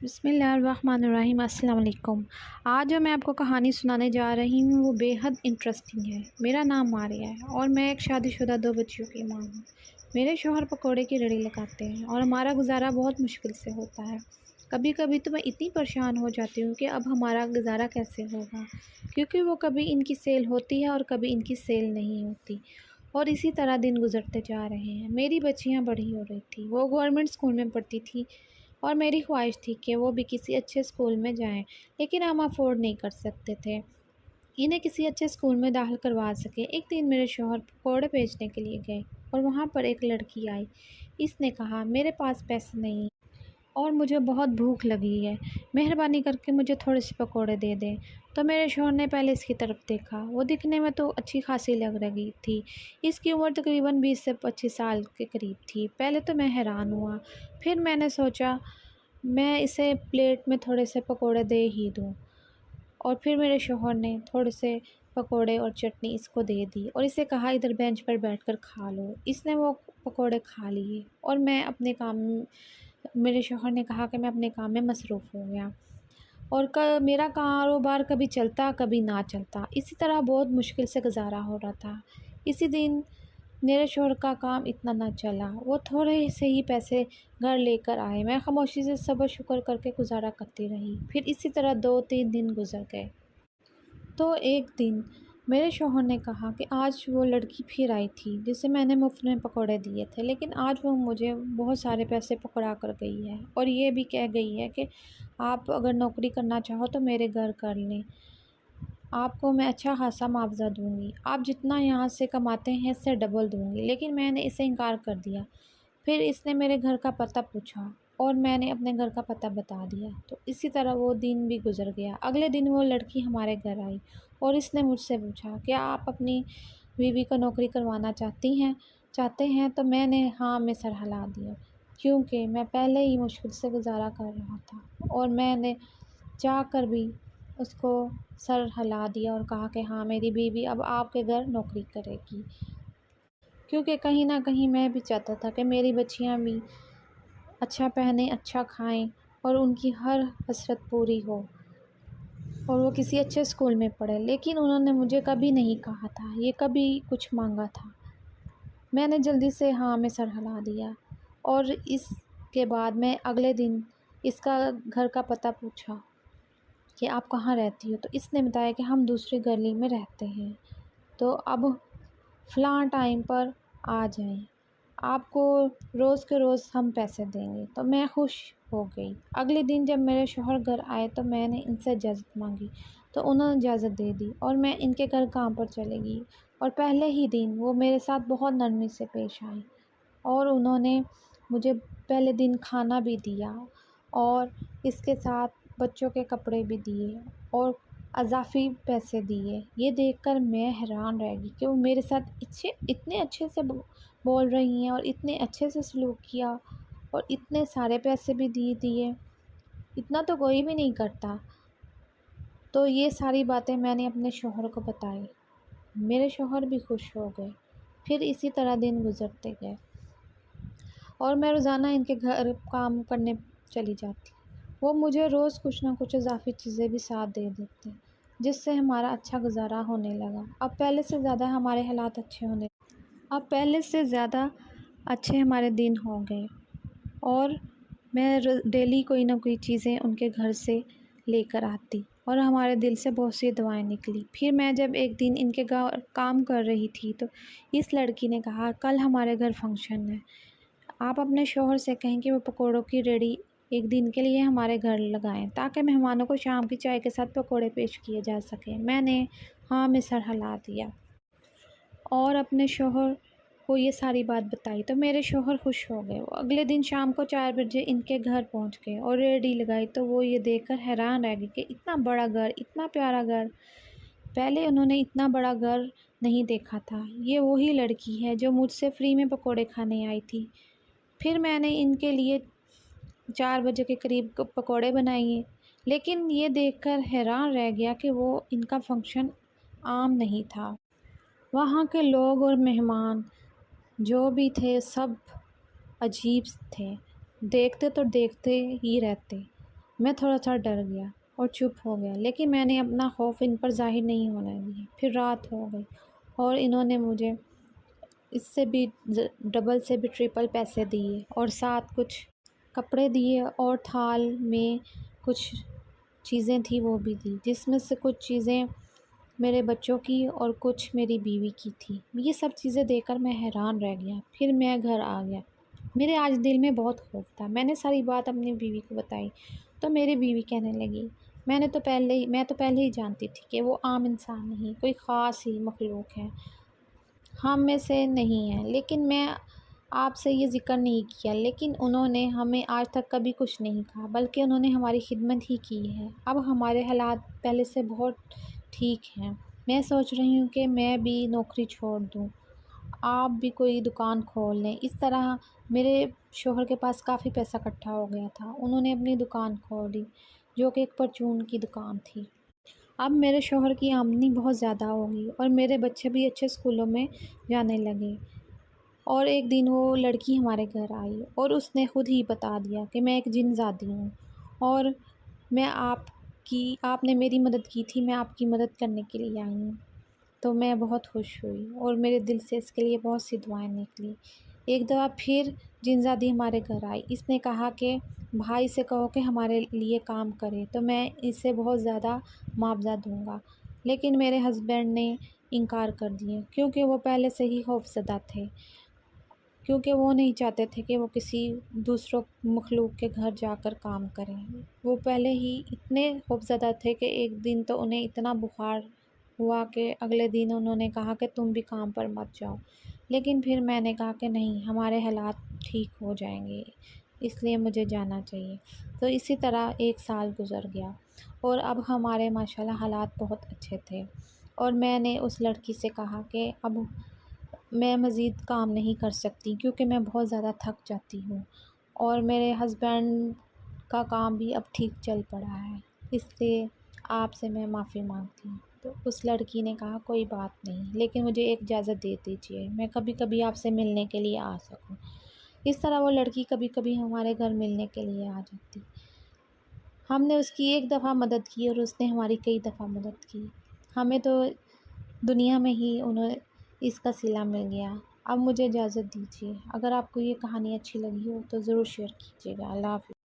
بسم اللہ الرحمن الرحیم۔ السلام علیکم۔ آج جو میں آپ کو کہانی سنانے جا رہی ہوں وہ بے حد انٹرسٹنگ ہے۔ میرا نام ماریہ ہے اور میں ایک شادی شدہ 2 بچیوں کی ماں ہوں۔ میرے شوہر پکوڑے کی ریڑھی لگاتے ہیں اور ہمارا گزارا بہت مشکل سے ہوتا ہے۔ کبھی کبھی تو میں اتنی پریشان ہو جاتی ہوں کہ اب ہمارا گزارا کیسے ہوگا، کیونکہ وہ کبھی ان کی سیل ہوتی ہے اور کبھی ان کی سیل نہیں ہوتی، اور اسی طرح دن گزرتے جا رہے ہیں۔ میری بچیاں بڑی ہو رہی تھیں، وہ گورنمنٹ اسکول میں پڑھتی تھی اور میری خواہش تھی کہ وہ بھی کسی اچھے اسکول میں جائیں، لیکن ہم افورڈ نہیں کر سکتے تھے انہیں کسی اچھے اسکول میں داخل کروا سکے۔ ایک دن میرے شوہر پکوڑے بیچنے کے لیے گئے اور وہاں پر ایک لڑکی آئی۔ اس نے کہا، میرے پاس پیسے نہیں اور مجھے بہت بھوک لگی ہے، مہربانی کر کے مجھے تھوڑے سے پکوڑے دے دیں۔ تو میرے شوہر نے پہلے اس کی طرف دیکھا۔ وہ دکھنے میں تو اچھی خاصی لگ رہی تھی، اس کی عمر تقریباً 20 سے 25 سال کے قریب تھی۔ پہلے تو میں حیران ہوا، پھر میں نے سوچا میں اسے پلیٹ میں تھوڑے سے پکوڑے دے ہی دوں، اور پھر میرے شوہر نے تھوڑے سے پکوڑے اور چٹنی اس کو دے دی اور اسے کہا، ادھر بینچ پر بیٹھ کر کھا لو۔ اس نے وہ پکوڑے کھا لیے اور میرے شوہر نے کہا کہ میں اپنے کام میں مصروف ہو گیا، اور میرا کاروبار کبھی چلتا کبھی نہ چلتا، اسی طرح بہت مشکل سے گزارا ہو رہا تھا۔ اسی دن میرے شوہر کا کام اتنا نہ چلا، وہ تھوڑے سے ہی پیسے گھر لے کر آئے۔ میں خاموشی سے صبر شکر کر کے گزارا کرتی رہی۔ پھر اسی طرح 2-3 دن گزر گئے۔ تو ایک دن میرے شوہر نے کہا کہ آج وہ لڑکی پھر آئی تھی جسے میں نے مفت میں پکوڑے دیے تھے، لیکن آج وہ مجھے بہت سارے پیسے پکڑا کر گئی ہے اور یہ بھی کہہ گئی ہے کہ آپ اگر نوکری کرنا چاہو تو میرے گھر کر لیں، آپ کو میں اچھا خاصا معاوضہ دوں گی، آپ جتنا یہاں سے کماتے ہیں اس سے ڈبل دوں گی۔ لیکن میں نے اسے انکار کر دیا۔ پھر اس نے میرے گھر کا پتہ پوچھا اور میں نے اپنے گھر کا پتہ بتا دیا۔ تو اسی طرح وہ دن بھی گزر گیا۔ اگلے دن وہ لڑکی ہمارے گھر آئی اور اس نے مجھ سے پوچھا، کیا آپ اپنی بیوی کو نوکری کروانا چاہتے ہیں؟ تو میں نے ہاں میں سر ہلا دیا، کیونکہ میں پہلے ہی مشکل سے گزارا کر رہا تھا، اور میں نے چاہ کر بھی اس کو سر ہلا دیا اور کہا کہ ہاں میری بیوی اب آپ کے گھر نوکری کرے گی، کیونکہ کہیں نہ کہیں میں بھی چاہتا تھا کہ میری بچیاں بھی اچھا پہنیں، اچھا کھائیں اور ان کی ہر حسرت پوری ہو اور وہ کسی اچھے اسکول میں پڑھے۔ لیکن انہوں نے مجھے کبھی نہیں کہا تھا یہ کبھی کچھ مانگا تھا۔ میں نے جلدی سے ہاں میں سر ہلا دیا، اور اس کے بعد میں اگلے دن اس کا گھر کا پتہ پوچھا کہ آپ کہاں رہتی ہو؟ تو اس نے بتایا کہ ہم دوسری گلی میں رہتے ہیں، تو اب فلاں ٹائم پر آ جائیں، آپ کو روز کے روز ہم پیسے دیں گے۔ تو میں خوش ہو گئی۔ اگلے دن جب میرے شوہر گھر آئے تو میں نے ان سے اجازت مانگی، تو انہوں نے اجازت دے دی اور میں ان کے گھر کام پر چلے گئی، اور پہلے ہی دن وہ میرے ساتھ بہت نرمی سے پیش آئیں، اور انہوں نے مجھے پہلے دن کھانا بھی دیا اور اس کے ساتھ بچوں کے کپڑے بھی دیے اور اضافی پیسے دیے۔ یہ دیکھ کر میں حیران رہ گئی کہ وہ میرے ساتھ اتنے اچھے سے بول رہی ہیں اور اتنے اچھے سے سلوک کیا اور اتنے سارے پیسے بھی دیے، اتنا تو کوئی بھی نہیں کرتا۔ تو یہ ساری باتیں میں نے اپنے شوہر کو بتائی، میرے شوہر بھی خوش ہو گئے۔ پھر اسی طرح دن گزرتے گئے اور میں روزانہ ان کے گھر کام کرنے چلی جاتی۔ وہ مجھے روز کچھ نہ کچھ اضافی چیزیں بھی ساتھ دے دیتے، جس سے ہمارا اچھا گزارا ہونے لگا۔ اب پہلے سے زیادہ اچھے ہمارے دن ہو گئے، اور میں ڈیلی کوئی نہ کوئی چیزیں ان کے گھر سے لے کر آتی اور ہمارے دل سے بہت سی دعائیں نکلی۔ پھر میں جب ایک دن ان کے گھر کام کر رہی تھی تو اس لڑکی نے کہا، کل ہمارے گھر فنکشن ہے، آپ اپنے شوہر سے کہیں کہ وہ پکوڑوں کی ریڑھی ایک دن کے لیے ہمارے گھر لگائیں، تاکہ مہمانوں کو شام کی چائے کے ساتھ پکوڑے پیش کیے جا سکیں۔ میں نے ہاں میں سر ہلا دیا اور اپنے شوہر کو یہ ساری بات بتائی، تو میرے شوہر خوش ہو گئے۔ وہ اگلے دن شام کو 4 بجے ان کے گھر پہنچ گئے اور ریڑھی لگائی، تو وہ یہ دیکھ کر حیران رہ گئی کہ اتنا بڑا گھر، اتنا پیارا گھر، پہلے انہوں نے اتنا بڑا گھر نہیں دیکھا تھا۔ یہ وہی لڑکی ہے جو مجھ سے فری میں پکوڑے کھانے آئی تھی۔ پھر میں نے ان کے لیے 4 بجے کے قریب پکوڑے بنائے، لیکن یہ دیکھ کر حیران رہ گیا کہ وہ ان کا فنکشن عام نہیں تھا۔ وہاں کے لوگ اور مہمان جو بھی تھے سب عجیب تھے، دیکھتے تو دیکھتے ہی رہتے۔ میں تھوڑا سا ڈر گیا اور چپ ہو گیا، لیکن میں نے اپنا خوف ان پر ظاہر نہیں ہونے دیا۔ پھر رات ہو گئی اور انہوں نے مجھے اس سے بھی ڈبل سے بھی ٹرپل پیسے دیے اور ساتھ کچھ کپڑے دیے اور تھال میں کچھ چیزیں تھیں وہ بھی دی، جس میں سے کچھ چیزیں میرے بچوں کی اور کچھ میری بیوی کی تھی۔ یہ سب چیزیں دیکھ کر میں حیران رہ گیا۔ پھر میں گھر آ گیا۔ میرے آج دل میں بہت خوف تھا۔ میں نے ساری بات اپنی بیوی کو بتائی تو میری بیوی کہنے لگی، میں تو پہلے ہی جانتی تھی کہ وہ عام انسان نہیں، کوئی خاص ہی مخلوق ہے، ہم میں سے نہیں ہے، لیکن میں آپ سے یہ ذکر نہیں کیا، لیکن انہوں نے ہمیں آج تک کبھی کچھ نہیں کہا، بلکہ انہوں نے ہماری خدمت ہی کی ہے۔ اب ہمارے حالات پہلے سے بہت ٹھیک ہیں۔ میں سوچ رہی ہوں کہ میں بھی نوکری چھوڑ دوں، آپ بھی کوئی دکان کھول لیں۔ اس طرح میرے شوہر کے پاس کافی پیسہ اکٹھا ہو گیا تھا۔ انہوں نے اپنی دکان کھولی جو کہ ایک پرچون کی دکان تھی۔ اب میرے شوہر کی آمدنی بہت زیادہ ہوگی اور میرے بچے بھی اچھے اسکولوں میں جانے لگے۔ اور ایک دن وہ لڑکی ہمارے گھر آئی اور اس نے خود ہی بتا دیا کہ میں ایک جن زادی ہوں اور میں آپ نے میری مدد کی تھی، میں آپ کی مدد کرنے کے لیے آئی ہوں۔ تو میں بہت خوش ہوئی اور میرے دل سے اس کے لیے بہت سی دعائیں نکلی۔ ایک دفعہ پھر جن زادی ہمارے گھر آئی، اس نے کہا کہ بھائی سے کہو کہ ہمارے لیے کام کرے تو میں اسے بہت زیادہ معاوضہ دوں گا، لیکن میرے ہسبینڈ نے انکار کر دیا کیونکہ وہ پہلے سے ہی خوف زدہ تھے، کیونکہ وہ نہیں چاہتے تھے کہ وہ کسی دوسروں مخلوق کے گھر جا کر کام کریں۔ وہ پہلے ہی اتنے خوف زدہ تھے کہ ایک دن تو انہیں اتنا بخار ہوا کہ اگلے دن انہوں نے کہا کہ تم بھی کام پر مت جاؤ، لیکن پھر میں نے کہا کہ نہیں، ہمارے حالات ٹھیک ہو جائیں گے، اس لیے مجھے جانا چاہیے۔ تو اسی طرح ایک سال گزر گیا اور اب ہمارے ماشاءاللہ حالات بہت اچھے تھے اور میں نے اس لڑکی سے کہا کہ اب میں مزید کام نہیں کر سکتی کیونکہ میں بہت زیادہ تھک جاتی ہوں اور میرے ہسبینڈ کا کام بھی اب ٹھیک چل پڑا ہے، اس لیے آپ سے میں معافی مانگتی ہوں۔ تو اس لڑکی نے کہا کوئی بات نہیں، لیکن مجھے ایک اجازت دے دیجیے، میں کبھی کبھی آپ سے ملنے کے لیے آ سکوں۔ اس طرح وہ لڑکی کبھی کبھی ہمارے گھر ملنے کے لیے آ جاتی۔ ہم نے اس کی ایک دفعہ مدد کی اور اس نے ہماری کئی دفعہ مدد کی۔ ہمیں تو دنیا میں ہی اس کا صلہ مل گیا۔ اب مجھے اجازت دیجیے۔ اگر آپ کو یہ کہانی اچھی لگی ہو تو ضرور شیئر کیجیے گا۔ اللہ حافظ۔